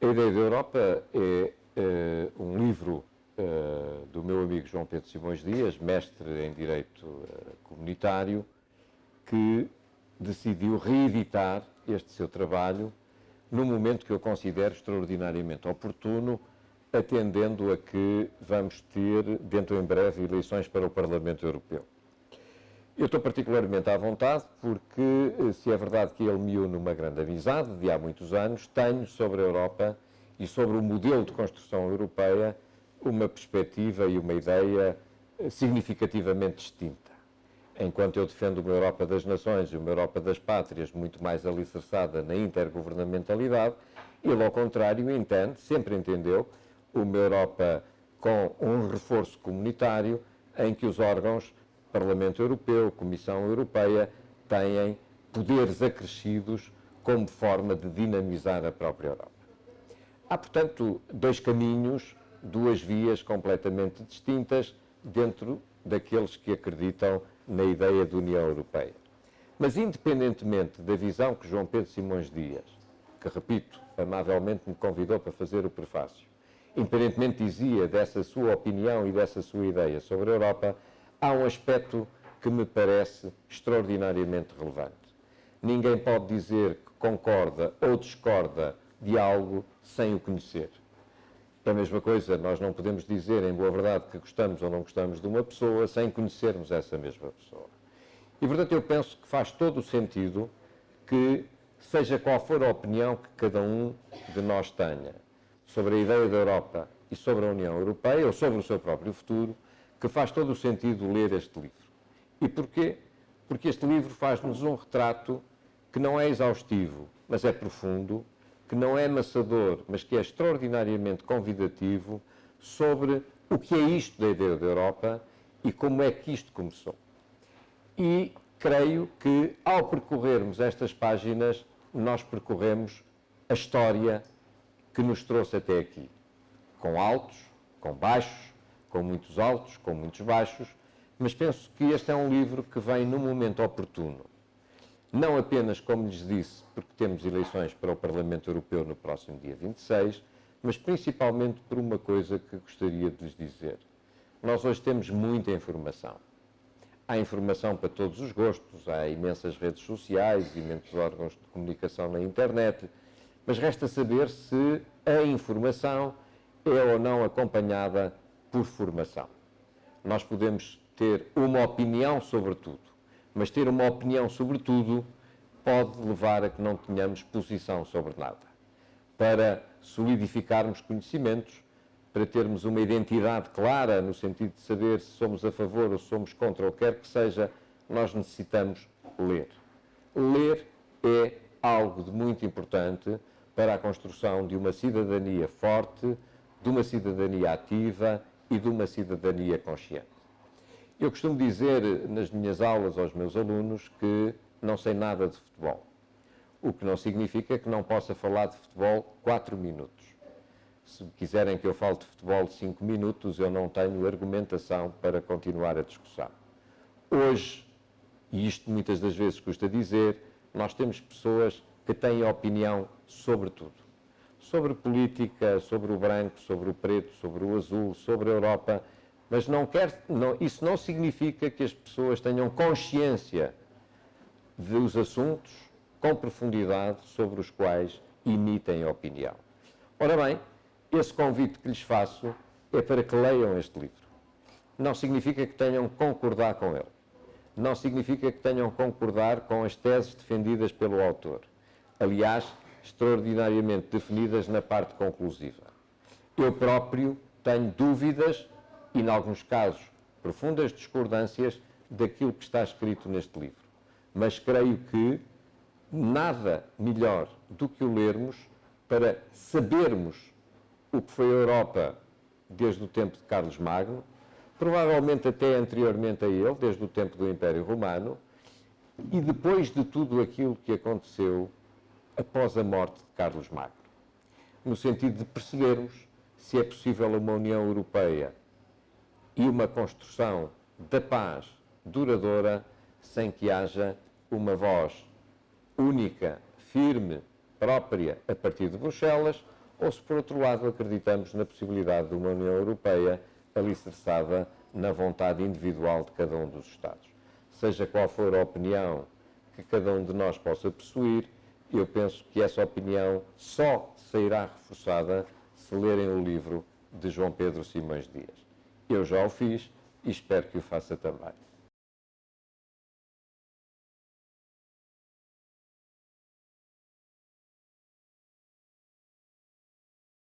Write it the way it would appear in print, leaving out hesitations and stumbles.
A Ideia da Europa é um livro do meu amigo João Pedro Simões Dias, mestre em Direito Comunitário, que decidiu reeditar este seu trabalho num momento que eu considero extraordinariamente oportuno, atendendo a que vamos ter, dentro em breve, eleições para o Parlamento Europeu. Eu estou particularmente à vontade porque, se é verdade que ele me une uma grande amizade de há muitos anos, tenho sobre a Europa e sobre o modelo de construção europeia uma perspectiva e uma ideia significativamente distinta. Enquanto eu defendo uma Europa das nações e uma Europa das pátrias muito mais alicerçada na intergovernamentalidade, ele, ao contrário, entende, sempre entendeu, uma Europa com um reforço comunitário em que os órgãos Parlamento Europeu, Comissão Europeia, têm poderes acrescidos como forma de dinamizar a própria Europa. Há, portanto, dois caminhos, duas vias completamente distintas dentro daqueles que acreditam na ideia de União Europeia. Mas, independentemente da visão que João Pedro Simões Dias, que, repito, amavelmente me convidou para fazer o prefácio, independentemente dizia dessa sua opinião e dessa sua ideia sobre a Europa, há um aspecto que me parece extraordinariamente relevante. Ninguém pode dizer que concorda ou discorda de algo sem o conhecer. É a mesma coisa, nós não podemos dizer, em boa verdade, que gostamos ou não gostamos de uma pessoa sem conhecermos essa mesma pessoa. E, portanto, eu penso que faz todo o sentido que, seja qual for a opinião que cada um de nós tenha sobre a ideia da Europa e sobre a União Europeia, ou sobre o seu próprio futuro, que faz todo o sentido ler este livro. E porquê? Porque este livro faz-nos um retrato que não é exaustivo, mas é profundo, que não é amassador, mas que é extraordinariamente convidativo sobre o que é isto da ideia da Europa e como é que isto começou. E creio que, ao percorrermos estas páginas, nós percorremos a história que nos trouxe até aqui, com altos, com baixos, com muitos altos, com muitos baixos, mas penso que este é um livro que vem num momento oportuno. Não apenas, como lhes disse, porque temos eleições para o Parlamento Europeu no próximo dia 26, mas principalmente por uma coisa que gostaria de lhes dizer. Nós hoje temos muita informação. Há informação para todos os gostos, há imensas redes sociais, imensos órgãos de comunicação na internet, mas resta saber se a informação é ou não acompanhada por formação. Nós podemos ter uma opinião sobre tudo, mas ter uma opinião sobre tudo pode levar a que não tenhamos posição sobre nada. Para solidificarmos conhecimentos, para termos uma identidade clara, no sentido de saber se somos a favor ou se somos contra o que quer que seja, nós necessitamos ler. Ler é algo de muito importante para a construção de uma cidadania forte, de uma cidadania ativa e de uma cidadania consciente. Eu costumo dizer nas minhas aulas aos meus alunos que não sei nada de futebol, o que não significa que não possa falar de futebol 4 minutos. Se quiserem que eu fale de futebol 5 minutos, eu não tenho argumentação para continuar a discussão. Hoje, e isto muitas das vezes custa dizer, nós temos pessoas que têm opinião sobre tudo. Sobre política, sobre o branco, sobre o preto, sobre o azul, sobre a Europa, mas isso não significa que as pessoas tenham consciência dos assuntos com profundidade sobre os quais emitem opinião. Ora bem, esse convite que lhes faço é para que leiam este livro. Não significa que tenham que concordar com ele. Não significa que tenham que concordar com as teses defendidas pelo autor. Aliás, extraordinariamente definidas na parte conclusiva. Eu próprio tenho dúvidas e, em alguns casos, profundas discordâncias daquilo que está escrito neste livro. Mas creio que nada melhor do que o lermos para sabermos o que foi a Europa desde o tempo de Carlos Magno, provavelmente até anteriormente a ele, desde o tempo do Império Romano, e depois de tudo aquilo que aconteceu após a morte de Carlos Magno, no sentido de percebermos se é possível uma União Europeia e uma construção da paz duradoura sem que haja uma voz única, firme, própria, a partir de Bruxelas, ou se, por outro lado, acreditamos na possibilidade de uma União Europeia alicerçada na vontade individual de cada um dos Estados. Seja qual for a opinião que cada um de nós possa possuir, eu penso que essa opinião só sairá reforçada se lerem o livro de João Pedro Simões Dias. Eu já o fiz e espero que o faça também.